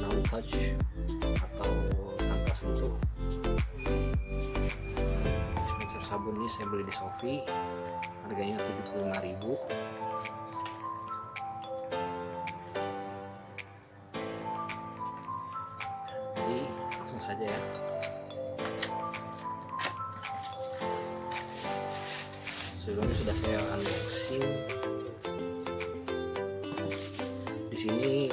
non touch atau tanpa sentuh. Dispenser sabun ini saya beli di Shopee, harganya 75.000. Jadi langsung saja ya. Sebelumnya sudah saya unboxing. Di sini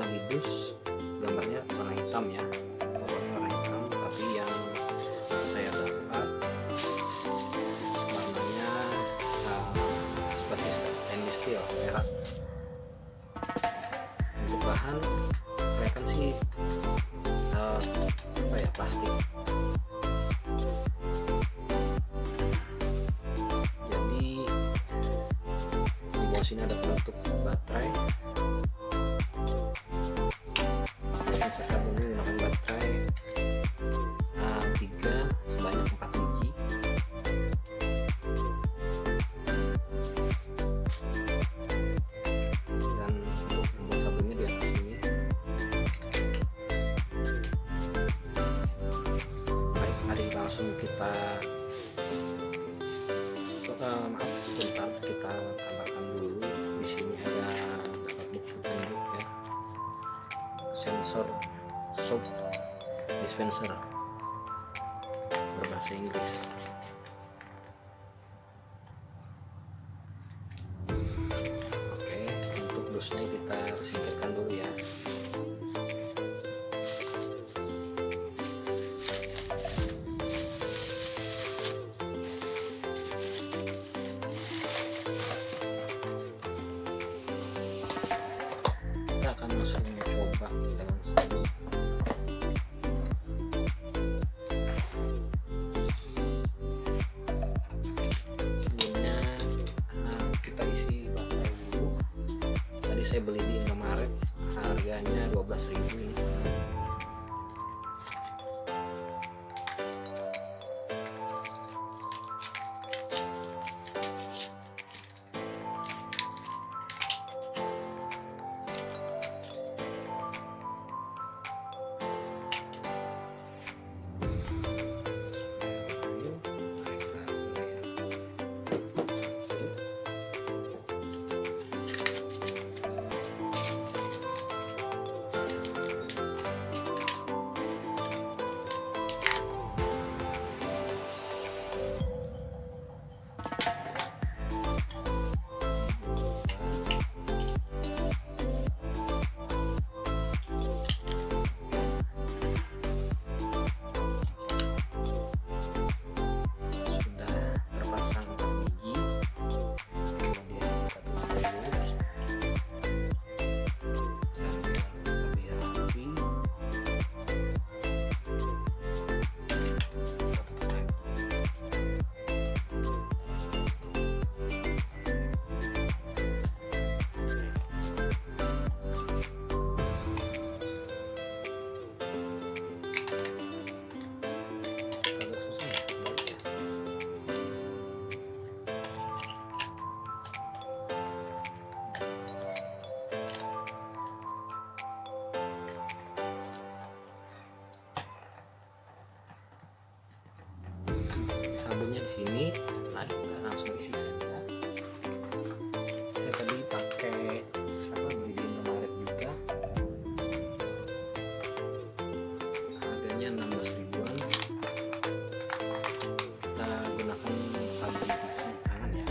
di dus gambarnya warna hitam ya, warna hitam, tapi yang saya dapat warnanya seperti stainless steel perak. Untuk bahan kelihatan sih plastik. Jadi di bawah sini ada penutup baterai. Dispenser sabun ini menggunakan baterai 3 sebanyak 4 biji. Dan untuk membuat sabunnya di atas sini. Baik, mari langsung kita sebentar kita tambahkan dulu. Di sini ada buku petunjuk ya, sensor soap dispenser berbahasa Inggris. Oke, untuk dusnya kita singkirkan dulu ya. Kita akan langsung mencoba dengan sabun. Sebelumnya kita isi baterai dulu. Tadi saya beli di Indomaret, harganya 12.000 ini. Sabunnya di sini, mari kita langsung isi saja. Saya tadi pakai beli di Indomaret juga, harganya 16 ribuan. Kita gunakan sabun cuci tangan ya.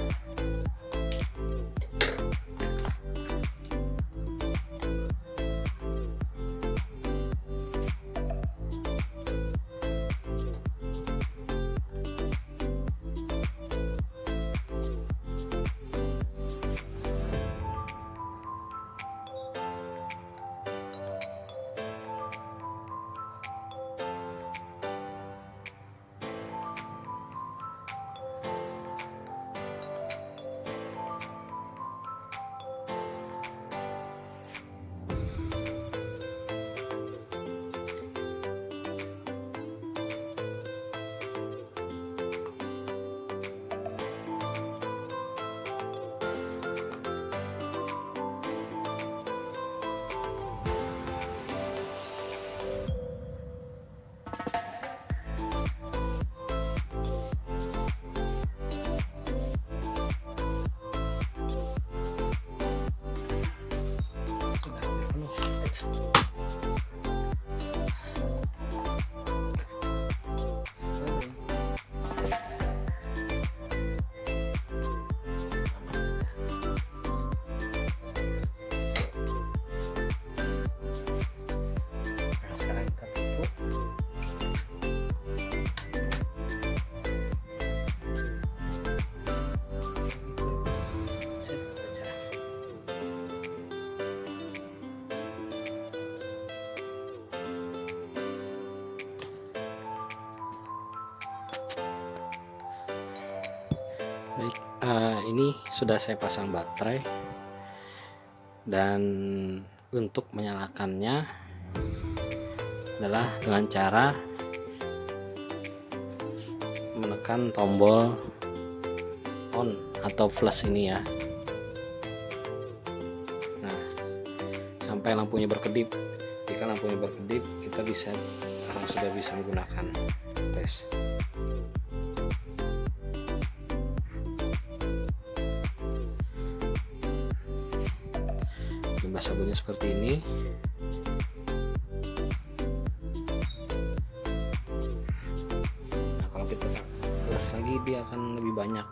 Baik, ini sudah saya pasang baterai, dan untuk menyalakannya adalah dengan cara menekan tombol on atau flash ini ya. Nah, sampai lampunya berkedip. Jika lampunya berkedip, kita sudah bisa menggunakan. Tes. Limbah sabunnya seperti ini. Nah, kalau kita plus lagi, dia akan lebih banyak.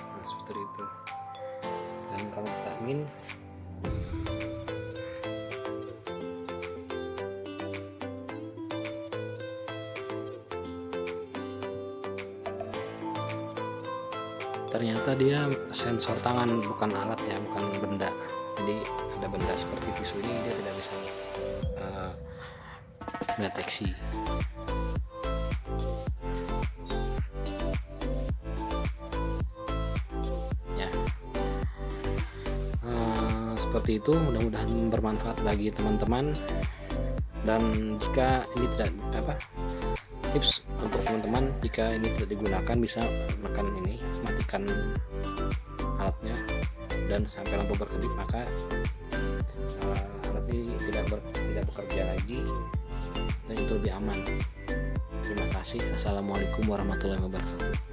Nah, seperti itu. Dan kalau kita ingin ternyata dia sensor tangan, bukan alat ya, bukan benda. Jadi ada benda seperti tisu ini dia tidak bisa mendeteksi. Ya, seperti itu. Mudah-mudahan bermanfaat bagi teman-teman. Dan jika ini tidak tips untuk teman-teman, jika ini tidak digunakan, bisa menekan ini, matikan alatnya, dan sampai lampu berkedip, maka alat ini tidak bekerja lagi, dan itu lebih aman. Terima kasih. Assalamualaikum warahmatullahi wabarakatuh.